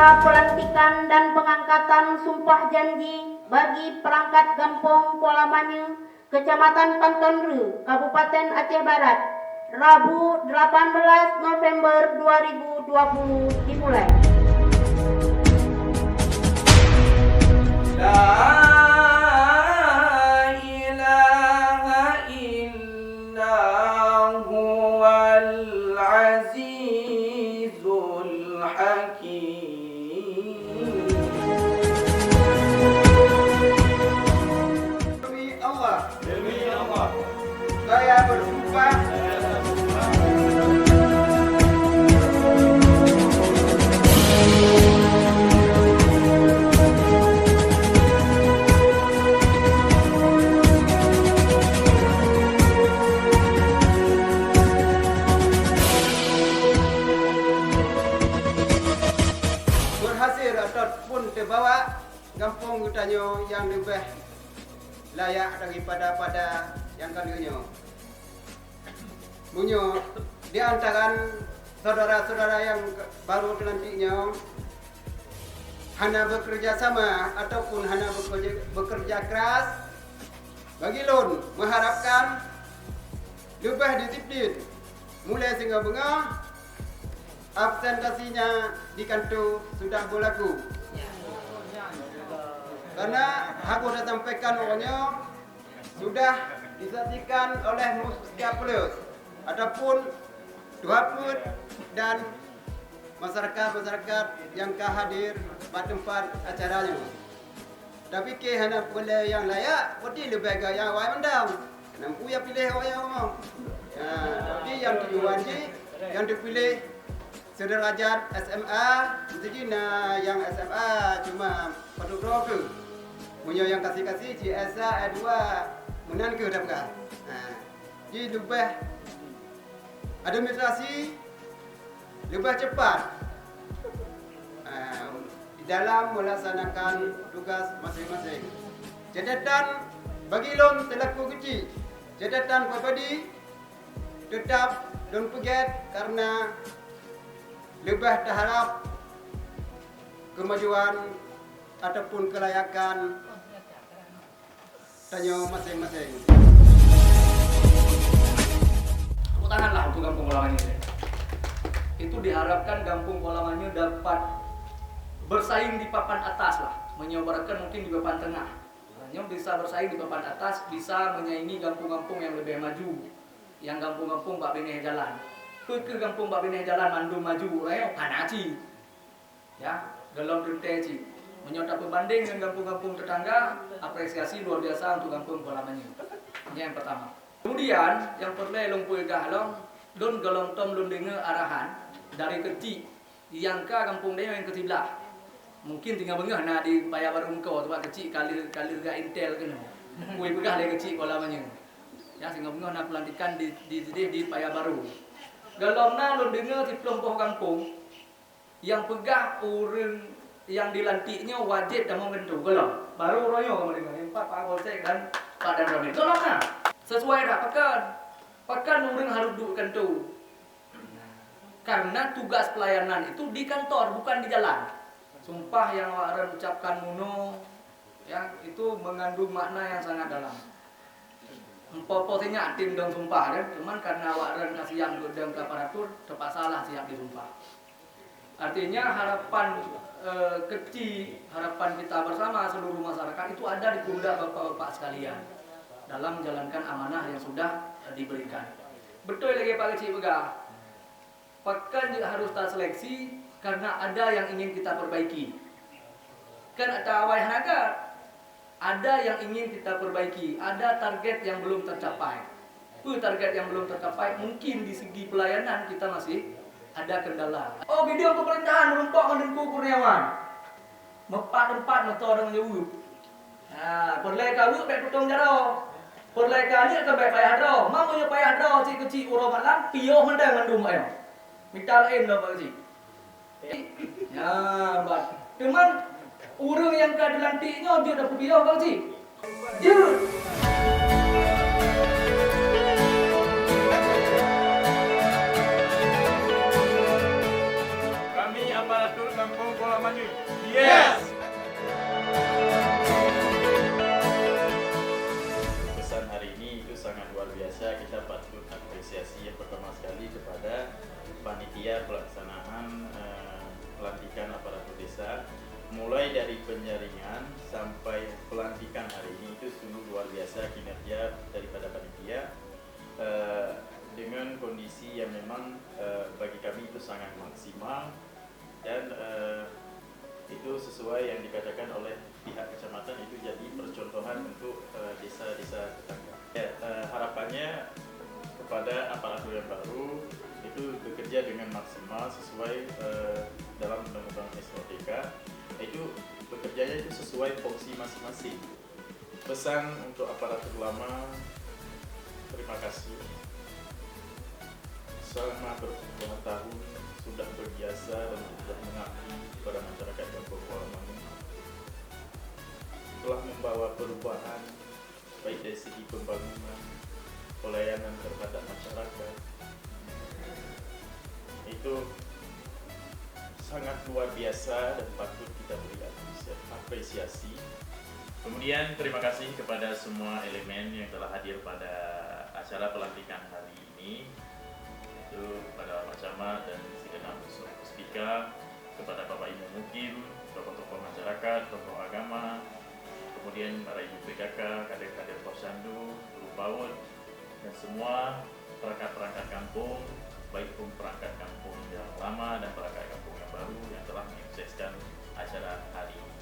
Upacara pelantikan dan pengangkatan sumpah janji bagi perangkat Kampung Kuala Manyu, Kecamatan Pantonru, Kabupaten Aceh Barat, Rabu 18 November 2020 dimulai. Demi Allah, saya bersumpah berhasil ataupun terbawa kampung Hutanyo yang lebih layak daripada yang kalunya. Munyo di antara saudara-saudara yang baru dilantiknya hanya bekerja sama ataupun hanya bekerja keras, bagi lon mengharapkan lebih disiplin mulai sehingga bunga absentasinya di kantor sudah berlaku. Karena aku sudah sampaikan orangnya sudah disaksikan oleh Muskapolus ataupun Tuaput dan masyarakat yang hadir pada tempat acaranya. Tapi ke hanya boleh yang layak, putih lebih agak yang awal mendam. Nampu yang pilih awal yang ngomong. Tapi yang diwaji, yang dipilih sederajat SMA, jadi yang SMA cuma peduli ke. Punya yang kasih-kasih CSA A2 menan ke dah bukan. Jadi lebih administrasi lebih cepat di dalam melaksanakan tugas masing-masing. Catatan bagi lon selaku kecil, catatan pribadi tetap don't forget karena lebih terharap kemajuan ataupun kelayakan tanya masing-masing. Tepuk tanganlah untuk Kampung Kuala Manyu. Itu diharapkan Kampung Kuala Manyu dapat bersaing di papan atas lah, menyobarkan mungkin di papan tengah. Hanya bisa bersaing di papan atas, bisa menyaingi kampung-kampung yang lebih maju, yang kampung-kampung Bak Beneh Jalan. Ke kampung Bak Beneh Jalan mandu maju, kanaci, ya, dalam renteci. Menyodap berbanding dengan kampung-kampung tetangga, apresiasi luar biasa untuk Kampung Kuala Manyu. Ini yang pertama. Kemudian yang perlu lumpuh gahlong, don galong tom don dengar arahan dari kecil yang ke kampung dia yang ketibelah. Mungkin tinggal bengah nak di Paya Baru engkau tempat kecil kali gak intel kena. Kui pegah dari kecil Kuala Manyu. Ya sehingga bengah nak pelantikan di Paya Baru. Galong na don dengar di pelompoh kampung yang pegah orang yang dilantiknya wajib dan mengentu kalau baru royo kamu dengar Pak Polsek dan Pak dan Ramil tolonglah sesuai dah pakan orang harus dudukkan tu karena tugas pelayanan itu di kantor bukan di jalan. Sumpah yang awak ucapkan muno ya itu mengandung makna yang sangat dalam. Popotinya tim dan sumpah kan cuman karena awak kasih yang godang ke aparatur terpaksa lah siap disumpah. Artinya harapan kecil, harapan kita bersama seluruh masyarakat itu ada di pundak bapak-bapak sekalian dalam menjalankan amanah yang sudah diberikan. Betul lagi Pak Kecil Begah. Pakan juga harus tak seleksi karena ada yang ingin kita perbaiki. Kan ada awal naga, ada yang ingin kita perbaiki, ada target yang belum tercapai. Target yang belum tercapai mungkin di segi pelayanan kita masih ada kendala. Oh, video pemerintahan menumpuk menengku Kurniawan. Mempat-empat motor dengan jauh. Perlai kawuk baik potong jaro. Perlai kali akan baik payah jaro. Mau punya payah jaro si kecil urang malam pioh mendang mendum ayo. Minta lain lah Pak Kecil. Ya, Mbak. Cuman orang yang keadilantiknya dia dapat pioh Pak Kecil. Dia Kami aparatur Kampung Kuala Manyu panitia pelaksanaan pelantikan aparatur desa, mulai dari penjaringan sampai pelantikan hari ini itu sungguh luar biasa kinerja daripada panitia, dengan kondisi yang memang bagi kami itu sangat maksimal dan itu sesuai yang dikatakan oleh pihak kecamatan, itu jadi percontohan untuk desa-desa tetangga. Ya, harapannya kepada aparatur yang baru itu bekerja dengan maksimal sesuai dalam undang-undang SOTK, itu bekerjanya itu sesuai fungsi masing-masing. Pesan untuk aparatur lama, terima kasih. Selama berpuluh tahun sudah berbiasa dan sudah mengabdi kepada masyarakat Kampung Kualamangu, telah membawa perubahan baik dari segi pembangunan, pelayanan terhadap masyarakat. Itu sangat luar biasa dan patut kita beri apresiasi. Kemudian terima kasih kepada semua elemen yang telah hadir pada acara pelantikan hari ini, itu kepada Pak Camat dan segenap Puspika, kepada Bapak Ibu Mukim, tokoh-tokoh masyarakat, tokoh agama, kemudian para ibu PKK, kader-kader Posyandu, guru PAUD, dan semua perangkat-perangkat kampung, baik pun perangkat kampung yang lama dan perangkat kampung yang baru yang telah menyukseskan acara hari ini.